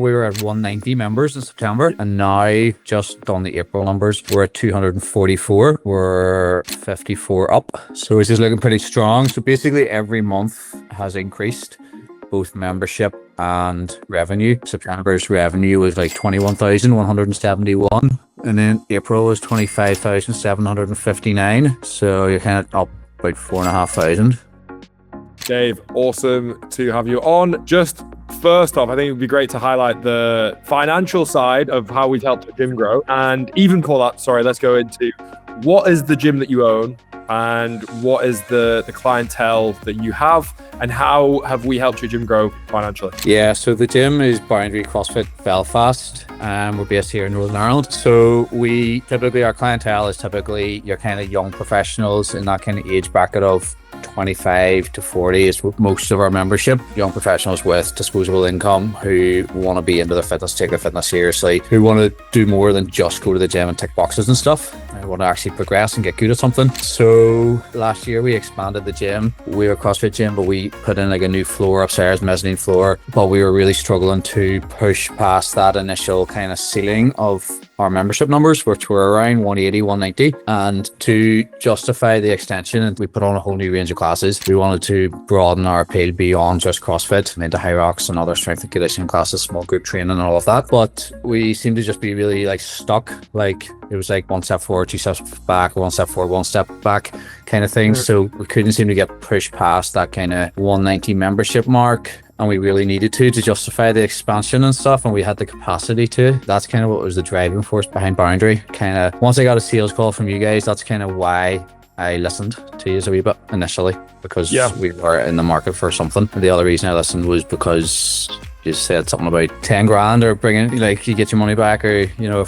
We were at 190 members in September, and now just on the April numbers, we're at 244. We're 54 up. So it's just looking pretty strong. So basically every month has increased, both membership and revenue. September's revenue was like 21,171, and then April was 25,759. So you're kind of up about 4,500. Dave, awesome to have you on. Just first off, I think it would be great to highlight the financial side of how we've helped the gym grow, and even call that, let's go into what is the gym that you own and what is the clientele that you have, and how have we helped your gym grow financially? Yeah, so the gym is Boundary CrossFit Belfast. We're based here in Northern Ireland. So our clientele is typically your kind of young professionals in that kind of age bracket of 25 to 40 is most of our membership. Young professionals with disposable income who want to be into their fitness, take their fitness seriously, who want to do more than just go to the gym and tick boxes and stuff. I want to actually progress and get good at something. So last year we expanded the gym. We were a CrossFit gym, but we put in like a new floor upstairs, mezzanine floor. But we were really struggling to push past that initial kind of ceiling of our membership numbers, which were around 180, 190. And to justify the extension, and we put on a whole new range of classes. We wanted to broaden our appeal beyond just CrossFit into High Rocks and other strength and conditioning classes, small group training and all of that. But we seemed to just be really like stuck. Like it was like one step forward, two steps back, or one step forward, one step back kind of thing. So we couldn't seem to get pushed past that kind of 190 membership mark. And we really needed to justify the expansion and stuff, and we had the capacity to. That's kind of what was the driving force behind Boundary. Kind of once I got a sales call from you guys, that's kind of why I listened to you a wee bit initially, because we were in the market for something. And the other reason I listened was because you said something about 10 grand or bringing, like, you get your money back, or if you're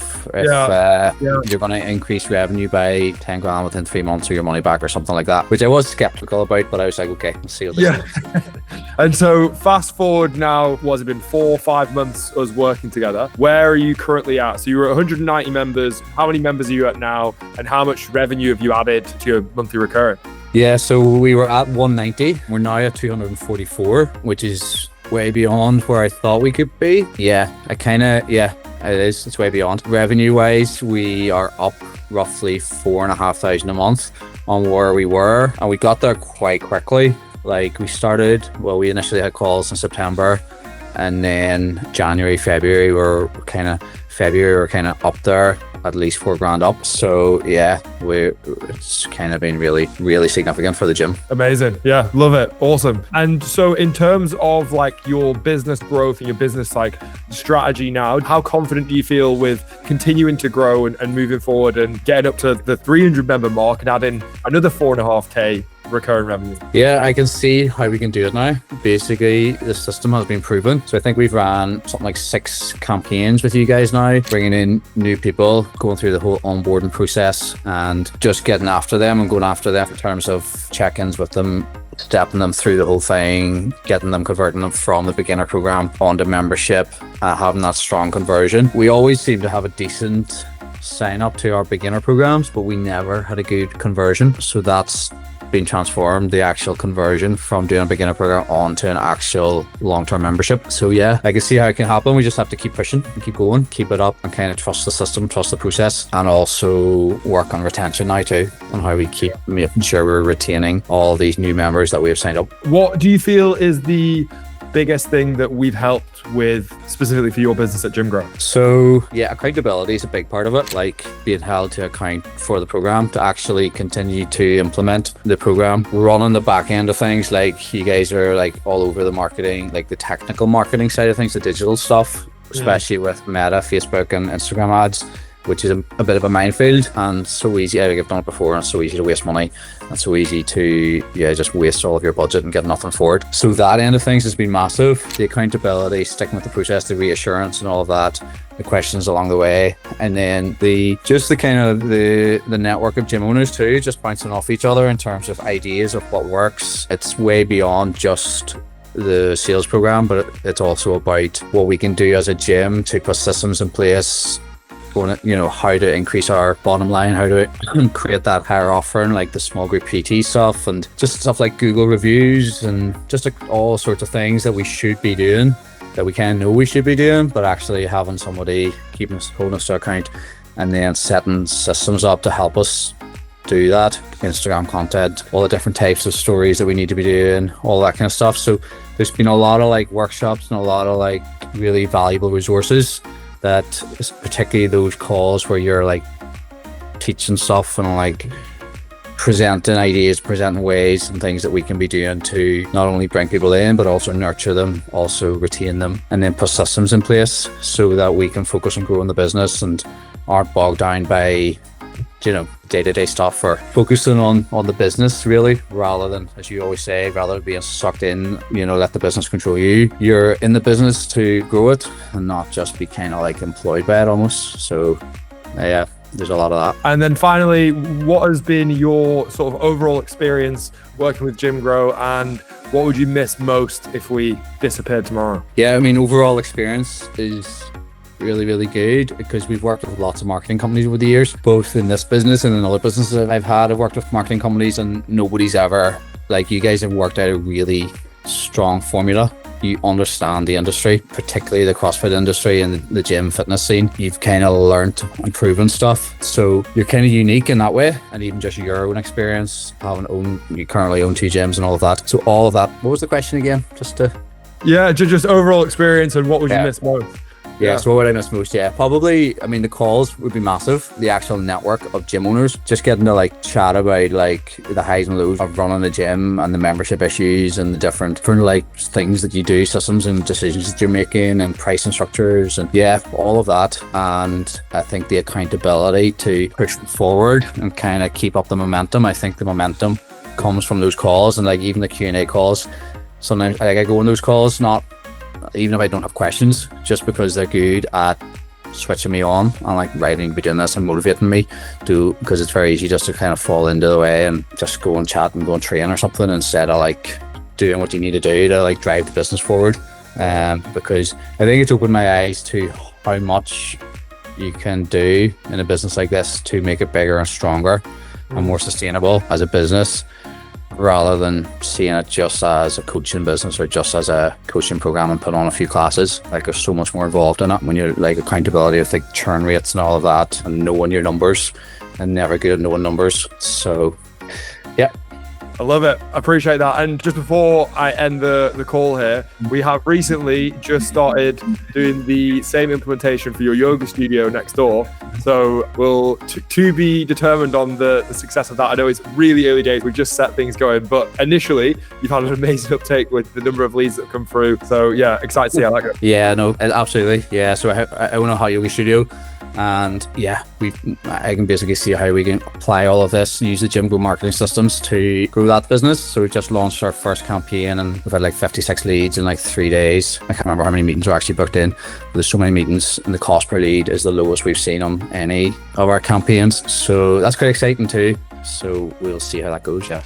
going to increase revenue by 10 grand within 3 months, or your money back or something like that, which I was skeptical about, but I was like, okay, let's see what this is. And so fast forward now, what's it been, 4 or 5 months us working together? Where are you currently at? So you were at 190 members. How many members are you at now? And how much revenue have you added to your monthly recurring? Yeah, so we were at 190. We're now at 244, which is way beyond where I thought we could be. It is. It's way beyond. Revenue wise, we are up roughly 4,500 a month on where we were, and we got there quite quickly. Like we initially had calls in September, and then January, February, we're kind of up there, at least 4 grand up. So it's kind of been really, really significant for the gym. Amazing. Yeah, love it. Awesome. And so in terms of like your business growth and your business like strategy now, how confident do you feel with continuing to grow and moving forward and getting up to the 300 member mark and adding another 4.5K recurring revenue? Yeah, I can see how we can do it now. Basically, the system has been proven. So I think we've ran something like 6 campaigns with you guys now, bringing in new people, going through the whole onboarding process and just getting after them and going after them in terms of check-ins with them, stepping them through the whole thing, converting them from the beginner program onto membership, having that strong conversion. We always seem to have a decent sign up to our beginner programs, but we never had a good conversion. So that's been transformed, the actual conversion from doing a beginner program onto an actual long-term membership. So I can see how it can happen. We just have to keep pushing and keep going, keep it up, and kind of trust the system, trust the process, and also work on retention now too, on how we keep making sure we're retaining all these new members that we have signed up. What do you feel is the biggest thing that we've helped with specifically for your business at Gym Grow? So accountability is a big part of it, like being held to account for the program, to actually continue to implement the program, running the back end of things. Like you guys are like all over the marketing, like the technical marketing side of things, the digital stuff, especially with Meta, Facebook and Instagram ads, which is a bit of a minefield and so easy. I've done it before, and it's so easy to waste money and so easy to just waste all of your budget and get nothing for it. So that end of things has been massive. The accountability, sticking with the process, the reassurance and all of that, the questions along the way, and then the network of gym owners too, just bouncing off each other in terms of ideas of what works. It's way beyond just the sales program, but it's also about what we can do as a gym to put systems in place, how to increase our bottom line, how to create that higher offering, like the small group PT stuff, and just stuff like Google reviews and just like all sorts of things that we should be doing that we kind of know we should be doing, but actually having somebody keeping us, holding us to account, and then setting systems up to help us do that. Instagram content, all the different types of stories that we need to be doing, all that kind of stuff. So there's been a lot of like workshops and a lot of like really valuable resources, that particularly those calls where you're like teaching stuff and like presenting ideas, presenting ways and things that we can be doing to not only bring people in, but also nurture them, also retain them, and then put systems in place so that we can focus on growing the business and aren't bogged down by, you know, day-to-day stuff, or focusing on the business really, rather than, as you always say, rather than being sucked in, you know, let the business control you. You're in the business to grow it and not just be kind of like employed by it almost. So yeah, there's a lot of that. And then finally, what has been your sort of overall experience working with Gym Grow, and what would you miss most if we disappeared tomorrow? Yeah, I mean, overall experience is really, really good, because we've worked with lots of marketing companies over the years, both in this business and in other businesses that I've had. I've worked with marketing companies, and nobody's ever, like, you guys have worked out a really strong formula. You understand the industry, particularly the CrossFit industry and the gym fitness scene. You've kind of learned and proven stuff. So you're kind of unique in that way. And even just your own experience, you currently own 2 gyms and all of that. So all of that, what was the question again? Yeah, just overall experience, and what would you miss most? Yeah, so what would I miss most? Yeah, probably, I mean, the calls would be massive. The actual network of gym owners, just getting to like chat about like the highs and lows of running a gym and the membership issues and the different like things that you do, systems and decisions that you're making and pricing structures, and yeah, all of that. And I think the accountability to push forward and kind of keep up the momentum. I think the momentum comes from those calls, and like even the Q&A calls. Sometimes I go on those calls, not even if I don't have questions, just because they're good at switching me on and like, right, I need to be doing this, and motivating me to, because it's very easy just to kind of fall into the way and just go and chat and go and train or something, instead of like doing what you need to do to like drive the business forward. Because I think it's opened my eyes to how much you can do in a business like this to make it bigger and stronger and more sustainable as a business, rather than seeing it just as a coaching business or just as a coaching program and put on a few classes. Like, there's so much more involved in it when you're like accountability of like churn rates and all of that, and knowing your numbers, and never good at knowing numbers. So yeah, I love it. I appreciate that. And just before I end the call here, we have recently just started doing the same implementation for your yoga studio next door. So we'll to be determined on the success of that. I know it's really early days. We've just set things going, but initially you've had an amazing uptake with the number of leads that have come through. So yeah, excited to see how that goes. Yeah, no, absolutely. Yeah, so I own a hot yoga studio. And yeah, I can basically see how we can apply all of this and use the Gym Grow marketing systems to grow that business. So we just launched our first campaign, and we've had like 56 leads in like 3 days. I can't remember how many meetings were actually booked in, but there's so many meetings, and the cost per lead is the lowest we've seen on any of our campaigns. So that's quite exciting too. So we'll see how that goes. Yeah.